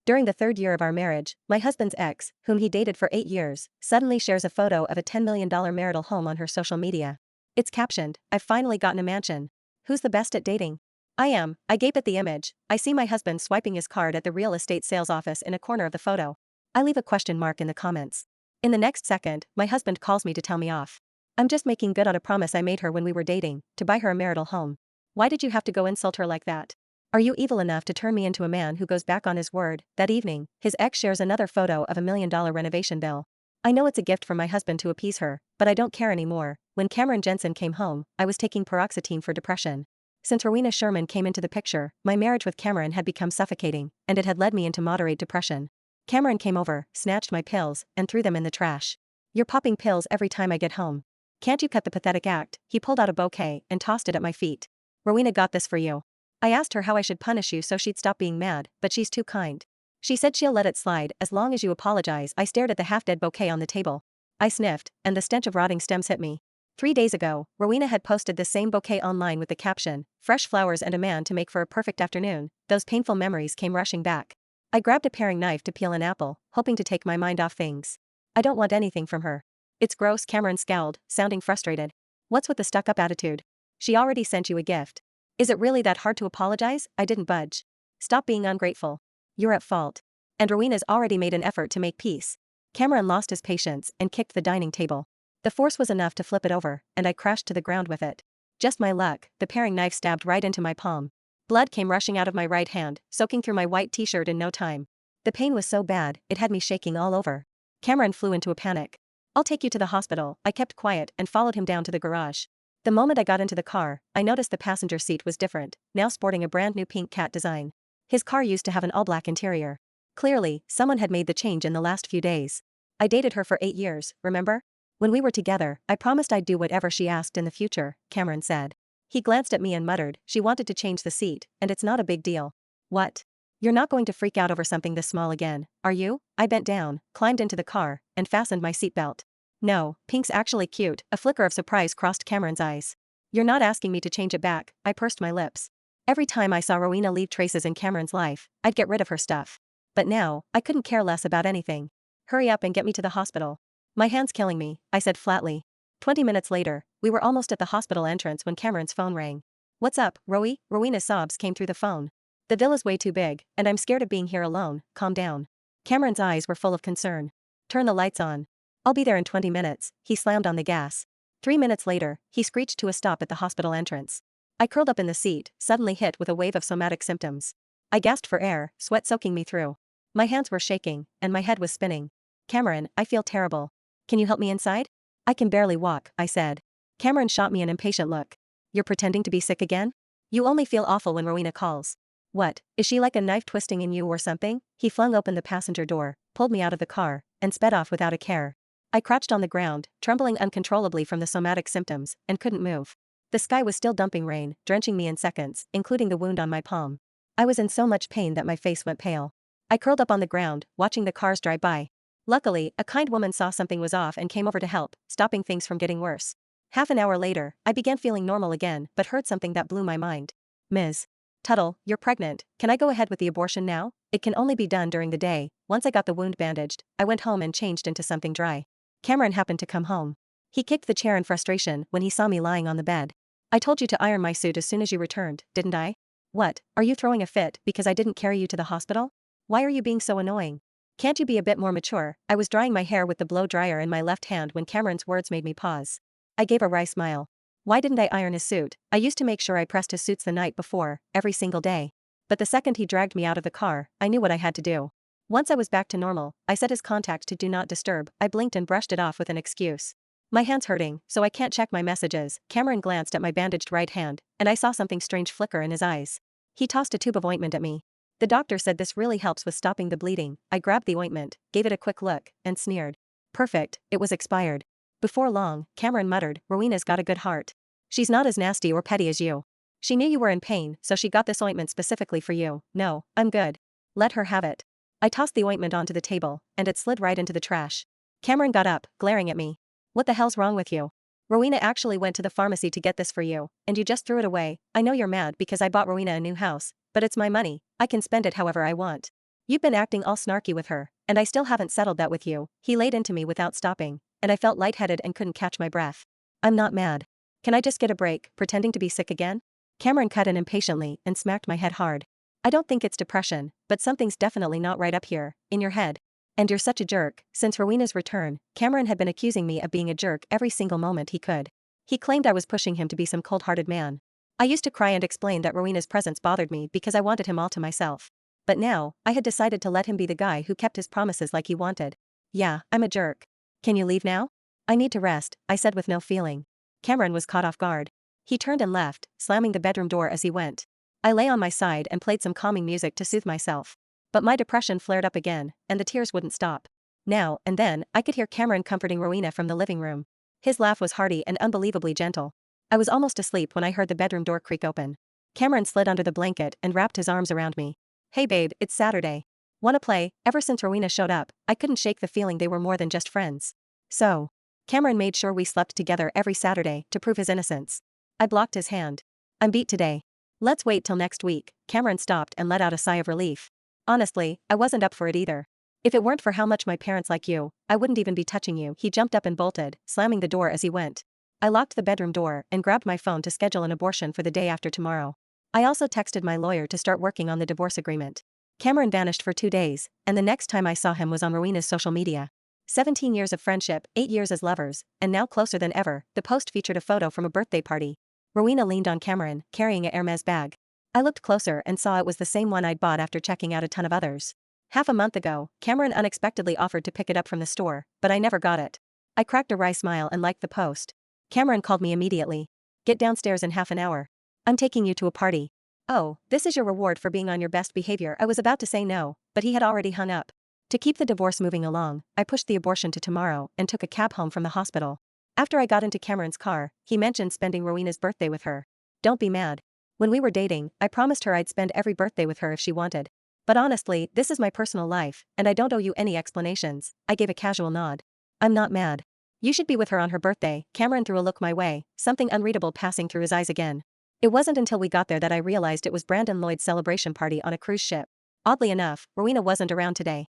During the third year of our marriage, my husband's ex, whom he dated for 8 years, suddenly shares a photo of a $10 million marital home on her social media. It's captioned, "I've finally gotten a mansion. Who's the best at dating?" I am. I gape at the image. I see my husband swiping his card at the real estate sales office in a corner of the photo. I leave a question mark in the comments. In the next second, my husband calls me to tell me off. I'm just making good on a promise I made her when we were dating, to buy her a marital home. Why did you have to go insult her like that? Are you evil enough to turn me into a man who goes back on his word? That evening, his ex shares another photo of a $1 million renovation bill. I know it's a gift from my husband to appease her, but I don't care anymore. When Cameron Jensen came home, I was taking paroxetine for depression. Since Rowena Sherman came into the picture, my marriage with Cameron had become suffocating, and it had led me into moderate depression. Cameron came over, snatched my pills, and threw them in the trash. "You're popping pills every time I get home. Can't you cut the pathetic act?" He pulled out a bouquet and tossed it at my feet. "Rowena got this for you." I asked her how I should punish you so she'd stop being mad, but she's too kind. She said she'll let it slide as long as you apologize. I stared at the half-dead bouquet on the table. I sniffed, and the stench of rotting stems hit me. 3 days ago, Rowena had posted the same bouquet online with the caption, "Fresh flowers and a man to make for a perfect afternoon." Those painful memories came rushing back. I grabbed a paring knife to peel an apple, hoping to take my mind off things. I don't want anything from her. It's gross. Cameron scowled, sounding frustrated. What's with the stuck-up attitude? She already sent you a gift. Is it really that hard to apologize? I didn't budge. Stop being ungrateful. You're at fault. And Rowena's already made an effort to make peace. Cameron lost his patience and kicked the dining table. The force was enough to flip it over, and I crashed to the ground with it. Just my luck, the paring knife stabbed right into my palm. Blood came rushing out of my right hand, soaking through my white t-shirt in no time. The pain was so bad, it had me shaking all over. Cameron flew into a panic. "I'll take you to the hospital." I kept quiet and followed him down to the garage. The moment I got into the car, I noticed the passenger seat was different, now sporting a brand new pink cat design. His car used to have an all-black interior. Clearly, someone had made the change in the last few days. I dated her for 8 years, remember? When we were together, I promised I'd do whatever she asked in the future, Cameron said. He glanced at me and muttered, "She wanted to change the seat, and it's not a big deal." What? You're not going to freak out over something this small again, are you? I bent down, climbed into the car, and fastened my seatbelt. "No, pink's actually cute." A flicker of surprise crossed Cameron's eyes. "You're not asking me to change it back." I pursed my lips. Every time I saw Rowena leave traces in Cameron's life, I'd get rid of her stuff. But now, I couldn't care less about anything. "Hurry up and get me to the hospital." "My hand's killing me," I said flatly. 20 minutes later, we were almost at the hospital entrance when Cameron's phone rang. "What's up, Rowie?" Rowena's sobs came through the phone. "The villa's way too big, and I'm scared of being here alone." "Calm down." Cameron's eyes were full of concern. "Turn the lights on. I'll be there in 20 minutes, he slammed on the gas. 3 minutes later, he screeched to a stop at the hospital entrance. I curled up in the seat, suddenly hit with a wave of somatic symptoms. I gasped for air, sweat soaking me through. My hands were shaking, and my head was spinning. "Cameron, I feel terrible. Can you help me inside?" "I can barely walk," I said. Cameron shot me an impatient look. "You're pretending to be sick again? You only feel awful when Rowena calls. What, is she like a knife twisting in you or something?" He flung open the passenger door, pulled me out of the car, and sped off without a care. I crouched on the ground, trembling uncontrollably from the somatic symptoms, and couldn't move. The sky was still dumping rain, drenching me in seconds, including the wound on my palm. I was in so much pain that my face went pale. I curled up on the ground, watching the cars drive by. Luckily, a kind woman saw something was off and came over to help, stopping things from getting worse. Half an hour later, I began feeling normal again but heard something that blew my mind. "Ms. Tuttle, you're pregnant. Can I go ahead with the abortion now? It can only be done during the day." Once I got the wound bandaged, I went home and changed into something dry. Cameron happened to come home. He kicked the chair in frustration when he saw me lying on the bed. "I told you to iron my suit as soon as you returned, didn't I? What, are you throwing a fit because I didn't carry you to the hospital? Why are you being so annoying? Can't you be a bit more mature?" I was drying my hair with the blow dryer in my left hand when Cameron's words made me pause. I gave a wry smile. Why didn't I iron his suit? I used to make sure I pressed his suits the night before, every single day. But the second he dragged me out of the car, I knew what I had to do. Once I was back to normal, I set his contact to Do Not Disturb. I blinked and brushed it off with an excuse. "My hand's hurting, so I can't check my messages." Cameron glanced at my bandaged right hand, and I saw something strange flicker in his eyes. He tossed a tube of ointment at me. "The doctor said this really helps with stopping the bleeding." I grabbed the ointment, gave it a quick look, and sneered. "Perfect, it was expired." Before long, Cameron muttered, "Rowena's got a good heart. She's not as nasty or petty as you. She knew you were in pain, so she got this ointment specifically for you." "No, I'm good. Let her have it." I tossed the ointment onto the table, and it slid right into the trash. Cameron got up, glaring at me. "What the hell's wrong with you? Rowena actually went to the pharmacy to get this for you, and you just threw it away." "I know you're mad because I bought Rowena a new house, but it's my money. I can spend it however I want." You've been acting all snarky with her, and I still haven't settled that with you. He laid into me without stopping, and I felt lightheaded and couldn't catch my breath. I'm not mad. Can I just get a break, pretending to be sick again? Cameron cut in impatiently and smacked my head hard. I don't think it's depression, but something's definitely not right up here, in your head. And you're such a jerk. Since Rowena's return, Cameron had been accusing me of being a jerk every single moment he could. He claimed I was pushing him to be some cold-hearted man. I used to cry and explain that Rowena's presence bothered me because I wanted him all to myself. But now, I had decided to let him be the guy who kept his promises like he wanted. Yeah, I'm a jerk. Can you leave now? I need to rest, I said with no feeling. Cameron was caught off guard. He turned and left, slamming the bedroom door as he went. I lay on my side and played some calming music to soothe myself. But my depression flared up again, and the tears wouldn't stop. Now and then, I could hear Cameron comforting Rowena from the living room. His laugh was hearty and unbelievably gentle. I was almost asleep when I heard the bedroom door creak open. Cameron slid under the blanket and wrapped his arms around me. Hey babe, it's Saturday. Wanna play? Ever since Rowena showed up, I couldn't shake the feeling they were more than just friends. So, Cameron made sure we slept together every Saturday to prove his innocence. I blocked his hand. I'm beat today. Let's wait till next week. Cameron stopped and let out a sigh of relief. Honestly, I wasn't up for it either. If it weren't for how much my parents like you, I wouldn't even be touching you. He jumped up and bolted, slamming the door as he went. I locked the bedroom door and grabbed my phone to schedule an abortion for the day after tomorrow. I also texted my lawyer to start working on the divorce agreement. Cameron vanished for 2 days, and the next time I saw him was on Rowena's social media. 17 years of friendship, 8 years as lovers, and now closer than ever. The post featured a photo from a birthday party. Rowena leaned on Cameron, carrying a Hermes bag. I looked closer and saw it was the same one I'd bought after checking out a ton of others. Half a month ago, Cameron unexpectedly offered to pick it up from the store, but I never got it. I cracked a wry smile and liked the post. Cameron called me immediately. Get downstairs in half an hour. I'm taking you to a party. Oh, this is your reward for being on your best behavior. I was about to say no, but he had already hung up. To keep the divorce moving along, I pushed the abortion to tomorrow and took a cab home from the hospital. After I got into Cameron's car, he mentioned spending Rowena's birthday with her. Don't be mad. When we were dating, I promised her I'd spend every birthday with her if she wanted. But honestly, this is my personal life, and I don't owe you any explanations. I gave a casual nod. I'm not mad. You should be with her on her birthday. Cameron threw a look my way, something unreadable passing through his eyes again. It wasn't until we got there that I realized it was Brandon Lloyd's celebration party on a cruise ship. Oddly enough, Rowena wasn't around today.